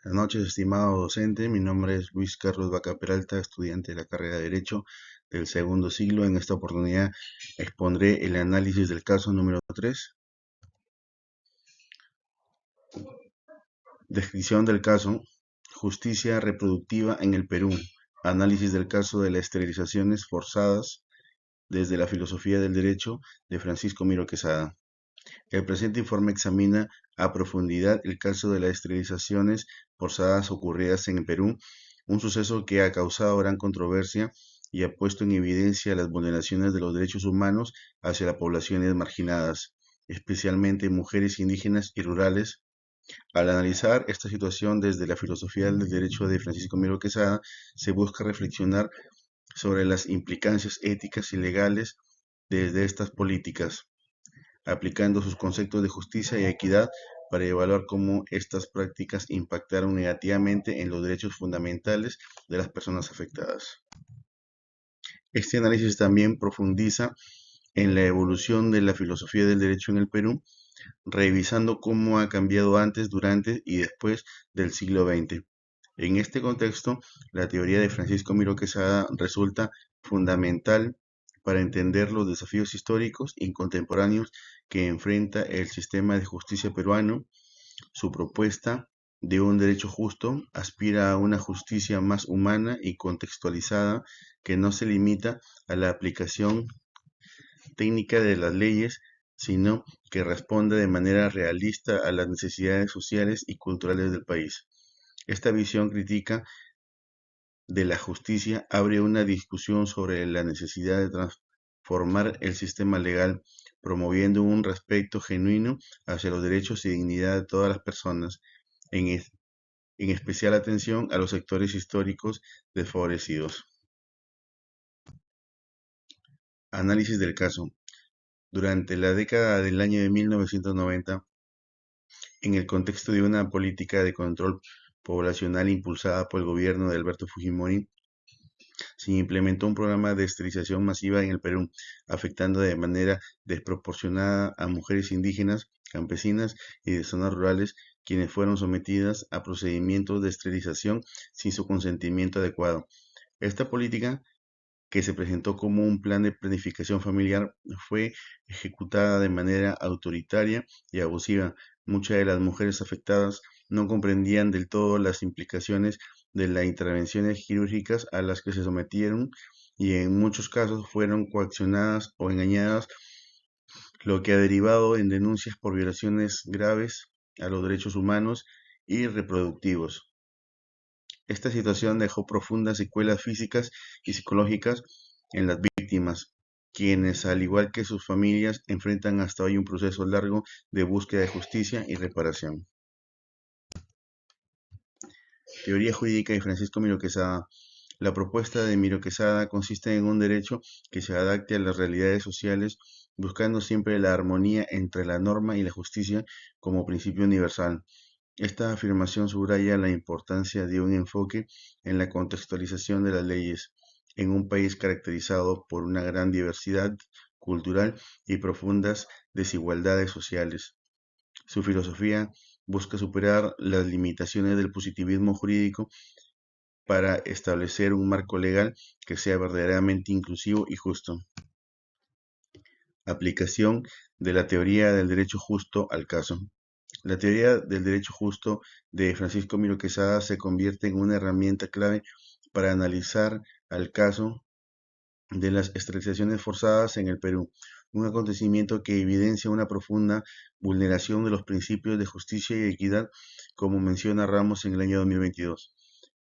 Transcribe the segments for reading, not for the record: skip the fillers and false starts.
Buenas noches, estimado docente. Mi nombre es Luis Carlos Vaca Peralta, estudiante de la carrera de Derecho del segundo siglo. En esta oportunidad expondré el análisis del caso número 3. Descripción del caso: justicia reproductiva en el Perú. Análisis del caso de las esterilizaciones forzadas desde la filosofía del derecho de Francisco Miro Quesada. El presente informe examina a profundidad el caso de las esterilizaciones forzadas ocurridas en el Perú, un suceso que ha causado gran controversia y ha puesto en evidencia las vulneraciones de los derechos humanos hacia las poblaciones marginadas, especialmente mujeres indígenas y rurales. Al analizar esta situación desde la filosofía del derecho de Francisco Miro Quesada, se busca reflexionar sobre las implicancias éticas y legales de estas políticas, aplicando sus conceptos de justicia y equidad para evaluar cómo estas prácticas impactaron negativamente en los derechos fundamentales de las personas afectadas. Este análisis también profundiza en la evolución de la filosofía del derecho en el Perú, revisando cómo ha cambiado antes, durante y después del siglo XX. En este contexto, la teoría de Francisco Miro Quesada resulta fundamental para entender los desafíos históricos y contemporáneos que enfrenta el sistema de justicia peruano. Su propuesta de un derecho justo aspira a una justicia más humana y contextualizada, que no se limita a la aplicación técnica de las leyes, sino que responde de manera realista a las necesidades sociales y culturales del país. Esta visión crítica de la justicia abre una discusión sobre la necesidad de transformar el sistema legal, promoviendo un respeto genuino hacia los derechos y dignidad de todas las personas, en, en especial atención a los sectores históricos desfavorecidos. Análisis del caso. Durante la década del año de 1990, en el contexto de una política de control poblacional impulsada por el gobierno de Alberto Fujimori, se implementó un programa de esterilización masiva en el Perú, afectando de manera desproporcionada a mujeres indígenas, campesinas y de zonas rurales, quienes fueron sometidas a procedimientos de esterilización sin su consentimiento adecuado. Esta política, que se presentó como un plan de planificación familiar, fue ejecutada de manera autoritaria y abusiva. Muchas de las mujeres afectadas no comprendían del todo las implicaciones de las intervenciones quirúrgicas a las que se sometieron, y en muchos casos fueron coaccionadas o engañadas, lo que ha derivado en denuncias por violaciones graves a los derechos humanos y reproductivos. Esta situación dejó profundas secuelas físicas y psicológicas en las víctimas, quienes, al igual que sus familias, enfrentan hasta hoy un proceso largo de búsqueda de justicia y reparación. Teoría jurídica de Francisco Miro Quesada. La propuesta de Miro Quesada consiste en un derecho que se adapte a las realidades sociales, buscando siempre la armonía entre la norma y la justicia como principio universal. Esta afirmación subraya la importancia de un enfoque en la contextualización de las leyes en un país caracterizado por una gran diversidad cultural y profundas desigualdades sociales. Su filosofía busca superar las limitaciones del positivismo jurídico para establecer un marco legal que sea verdaderamente inclusivo y justo. Aplicación de la teoría del derecho justo al caso. La teoría del derecho justo de Francisco Miro Quesada se convierte en una herramienta clave para analizar el caso de las esterilizaciones forzadas en el Perú, un acontecimiento que evidencia una profunda vulneración de los principios de justicia y equidad, como menciona Ramos en el año 2022.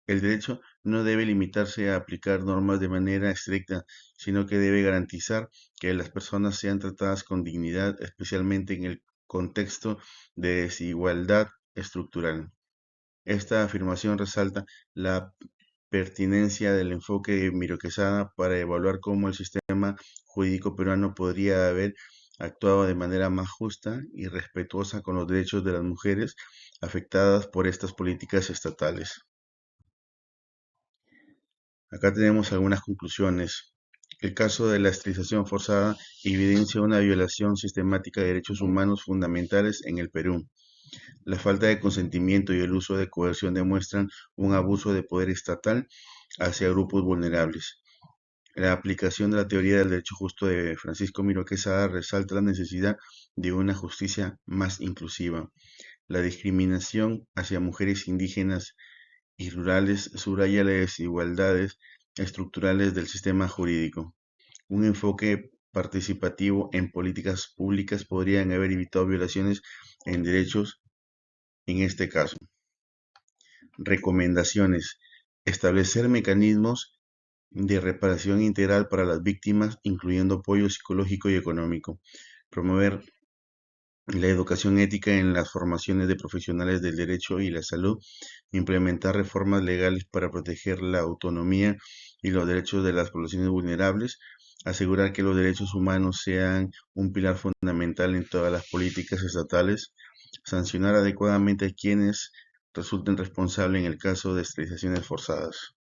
El derecho no debe limitarse a aplicar normas de manera estricta, sino que debe garantizar que las personas sean tratadas con dignidad, especialmente en el contexto de desigualdad estructural. Esta afirmación resalta la pertinencia del enfoque de Miro Quesada para evaluar cómo el sistema jurídico peruano podría haber actuado de manera más justa y respetuosa con los derechos de las mujeres afectadas por estas políticas estatales. Acá tenemos algunas conclusiones. El caso de la esterilización forzada evidencia una violación sistemática de derechos humanos fundamentales en el Perú. La falta de consentimiento y el uso de coerción demuestran un abuso de poder estatal hacia grupos vulnerables. La aplicación de la teoría del derecho justo de Francisco Miro Quesada resalta la necesidad de una justicia más inclusiva. La discriminación hacia mujeres indígenas y rurales subraya las desigualdades estructurales del sistema jurídico. Un enfoque participativo en políticas públicas podrían haber evitado violaciones en derechos en este caso. Recomendaciones. Establecer mecanismos de reparación integral para las víctimas, incluyendo apoyo psicológico y económico. Promover la educación ética en las formaciones de profesionales del derecho y la salud. Implementar reformas legales para proteger la autonomía y los derechos de las poblaciones vulnerables. Asegurar que los derechos humanos sean un pilar fundamental en todas las políticas estatales. Sancionar adecuadamente a quienes resulten responsables en el caso de esterilizaciones forzadas.